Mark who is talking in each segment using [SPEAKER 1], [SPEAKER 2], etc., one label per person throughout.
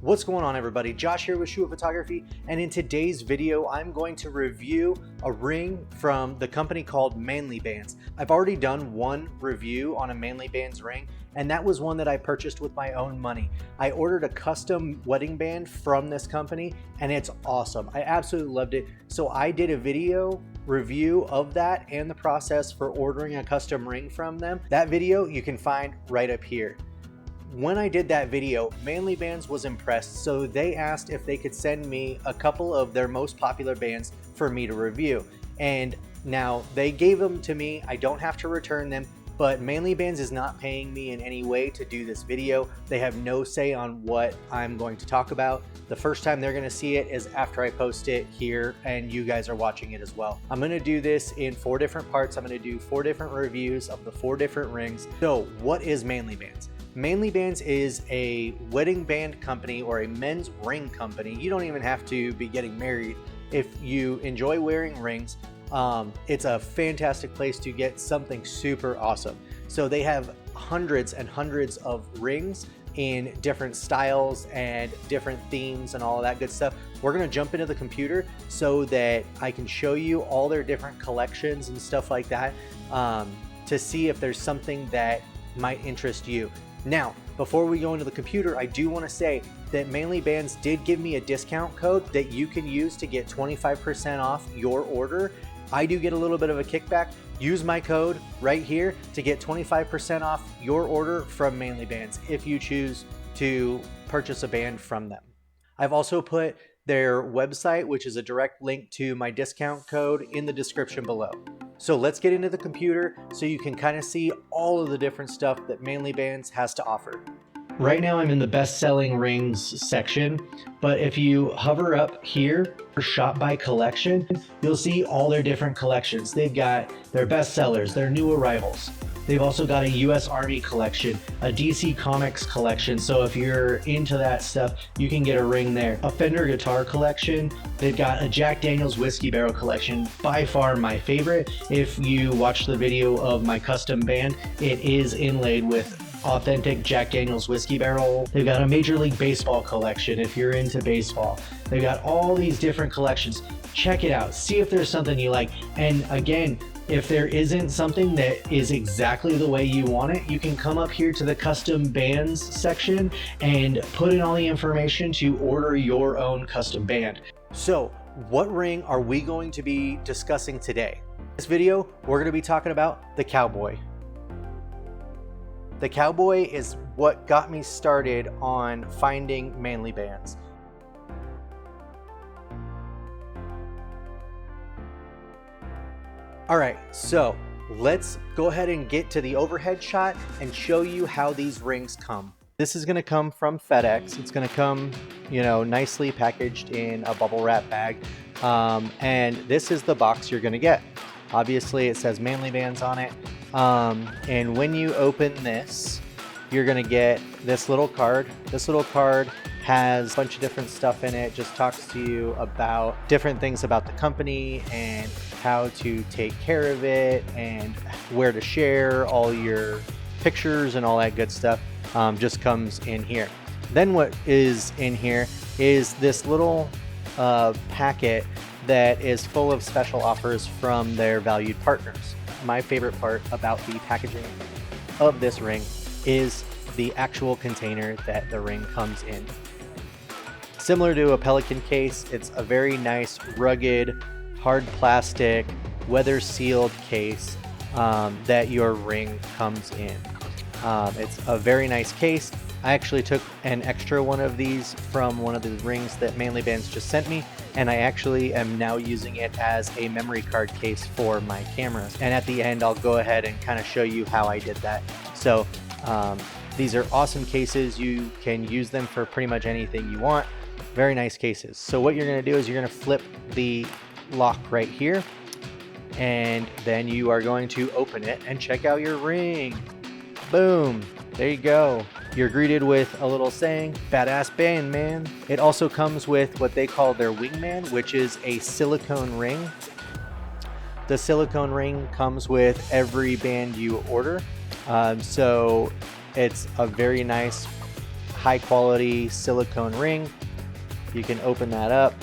[SPEAKER 1] What's going on, everybody? Josh here with Shoot Photography, and in today's video I'm going to review a ring from the company called Manly Bands. I've already done one review on a Manly Bands ring, and that was one that I purchased with my own money. I ordered a custom wedding band from this company and it's awesome. I absolutely loved it. So I did a video review of that and the process for ordering a custom ring from them. That video you can find right up here. When I did that video, Manly Bands was impressed, so they asked if they could send me a couple of their most popular bands for me to review. And now they gave them to me. I don't have to return them, but Manly Bands is not paying me in any way to do this video. They have no say on what I'm going to talk about. The first time they're gonna see it is after I post it here and you guys are watching it as well. I'm gonna do this in 4 different parts. I'm gonna do 4 different reviews of the 4 different rings. So what is Manly Bands? Manly Bands is a wedding band company or a men's ring company. You don't even have to be getting married if you enjoy wearing rings. It's a fantastic place to get something super awesome. So they have hundreds and hundreds of rings in different styles and different themes and all of that good stuff. We're gonna jump into the computer so that I can show you all their different collections and stuff like that, to see if there's something that might interest you. Now, before we go into the computer, I do want to say that Manly Bands did give me a discount code that you can use to get 25% off your order. I do get a little bit of a kickback. Use my code right here to get 25% off your order from Manly Bands if you choose to purchase a band from them. I've also put their website, which is a direct link to my discount code, in the description below. So let's get into the computer so you can kind of see all of the different stuff that Manly Bands has to offer. Right now I'm in the best-selling rings section, but if you hover up here for shop by collection, you'll see all their different collections. They've got their best sellers, their new arrivals. They've also got a US Army collection, a DC Comics collection, so if you're into that stuff, you can get a ring there. A Fender guitar collection. They've got a Jack Daniel's whiskey barrel collection, by far my favorite. If you watch the video of my custom band, it is inlaid with authentic Jack Daniel's whiskey barrel. They've got a Major League Baseball collection if you're into baseball. They've got all these different collections. Check it out, see if there's something you like. And again, if there isn't something that is exactly the way you want it, you can come up here to the custom bands section and put in all the information to order your own custom band. So what ring are we going to be discussing today? In this video, we're going to be talking about the Cowboy. The Cowboy is what got me started on finding Manly Bands. All right, so let's go ahead and get to the overhead shot and show you how these rings come. This is gonna come from FedEx. It's gonna come, nicely packaged in a bubble wrap bag. And this is the box you're gonna get. Obviously it says Manly Bands on it. And when you open this, you're gonna get this little card. This little card has a bunch of different stuff in it, just talks to you about different things about the company and how to take care of it and where to share all your pictures and all that good stuff. Just comes in here. Then what is in here is this little packet that is full of special offers from their valued partners. My favorite part about the packaging of this ring is the actual container that the ring comes in. Similar to a Pelican case, it's a very nice, rugged, hard plastic, weather sealed case that your ring comes in. It's a very nice case. I actually took an extra one of these from one of the rings that Manly Bands just sent me, and I actually am now using it as a memory card case for my cameras. And at the end, I'll go ahead and kind of show you how I did that. So these are awesome cases. You can use them for pretty much anything you want. Very nice cases. So what you're going to do is you're going to flip the lock right here, and then you are going to open it and check out your ring. Boom, there you go. You're greeted with a little saying, "Badass band, man." It also comes with what they call their wingman, which is a silicone ring. The silicone ring comes with every band you order. So it's a very nice high quality silicone ring. You can open that up.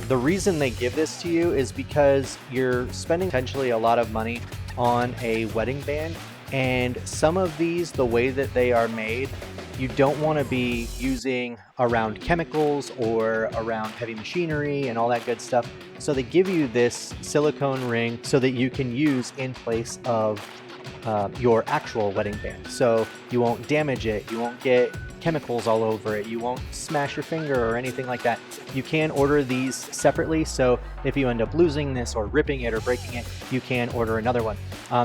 [SPEAKER 1] The reason they give this to you is because you're spending potentially a lot of money on a wedding band, and some of these, the way that they are made, you don't want to be using around chemicals or around heavy machinery and all that good stuff. So they give you this silicone ring so that you can use in place of your actual wedding band. So you won't damage it, you won't get chemicals all over it, you won't smash your finger or anything like that. You can order these separately, so if you end up losing this or ripping it or breaking it, you can order another one.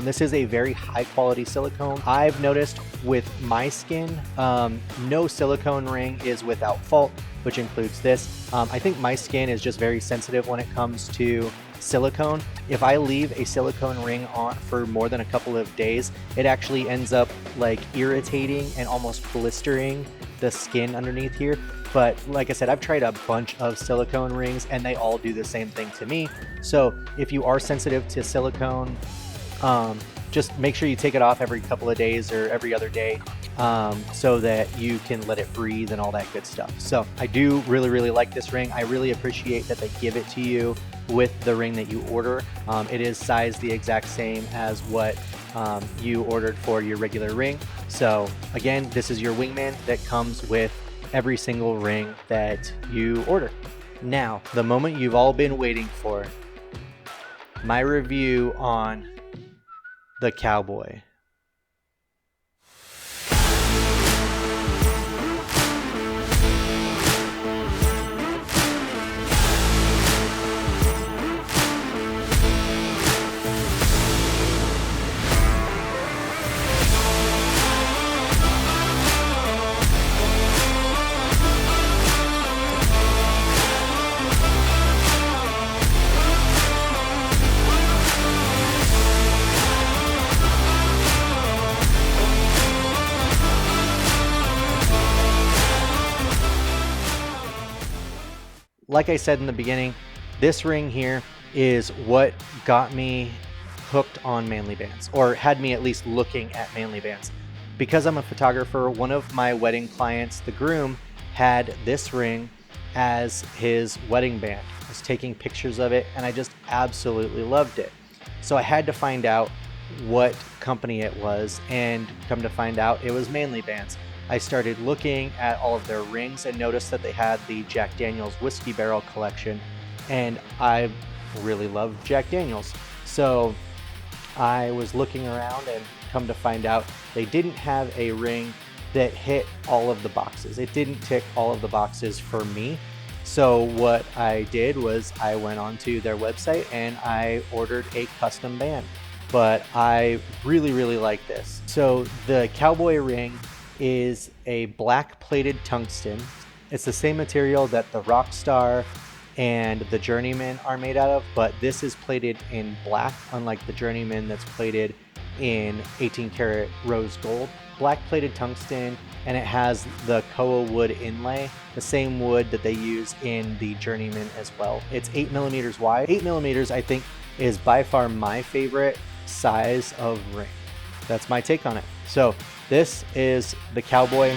[SPEAKER 1] This is a very high quality silicone. I've noticed with my skin, no silicone ring is without fault, which includes this. I think my skin is just very sensitive when it comes to silicone. If I leave a silicone ring on for more than a couple of days, it actually ends up like irritating and almost blistering the skin underneath here. But like I said, I've tried a bunch of silicone rings and they all do the same thing to me. So if you are sensitive to silicone, just make sure you take it off every couple of days or every other day, so that you can let it breathe and all that good stuff. So I do really like this ring. I really appreciate that they give it to you with the ring that you order. It is sized the exact same as what you ordered for your regular ring. So again, this is your wingman that comes with every single ring that you order. Now, the moment you've all been waiting for, my review on the Cowboy. Like I said in the beginning, this ring here is what got me hooked on manly bands, or had me at least looking at manly bands. Because I'm a photographer, one of my wedding clients, the groom, had this ring as his wedding band. I was taking pictures of it and I just absolutely loved it. So I had to find out what company it was, and come to find out it was Manly Bands. I started looking at all of their rings and noticed that they had the Jack Daniel's Whiskey Barrel collection, and I really love Jack Daniel's. So I was looking around and come to find out they didn't have a ring that hit all of the boxes. It didn't tick all of the boxes for me. So what I did was I went onto their website and I ordered a custom band. But I really like this. So the Cowboy ring is a black plated tungsten. It's the same material that the Rockstar and the Journeyman are made out of, but this is plated in black, unlike the Journeyman that's plated in 18 karat rose gold. Black plated tungsten, and it has the koa wood inlay, the same wood that they use in the Journeyman as well. It's 8mm wide. 8mm, I think, is by far my favorite size of ring. That's my take on it. So this is the Cowboy.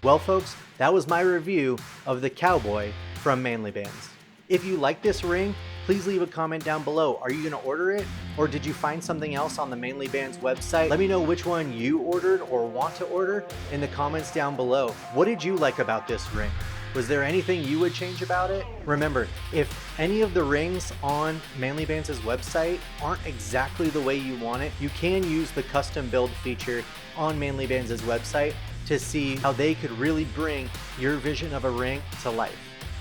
[SPEAKER 1] Well folks, that was my review of the Cowboy from Manly Bands. If you like this ring, please leave a comment down below. Are you gonna order it? Or did you find something else on the Manly Bands website? Let me know which one you ordered or want to order in the comments down below. What did you like about this ring? Was there anything you would change about it? Remember, if any of the rings on Manly Bands' website aren't exactly the way you want it, you can use the custom build feature on Manly Bands' website to see how they could really bring your vision of a ring to life.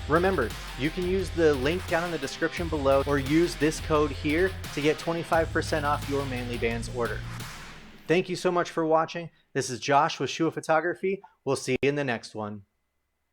[SPEAKER 1] Remember, you can use the link down in the description below or use this code here to get 25% off your Manly Bands order. Thank you so much for watching. This is Josh with Shua Photography. We'll see you in the next one.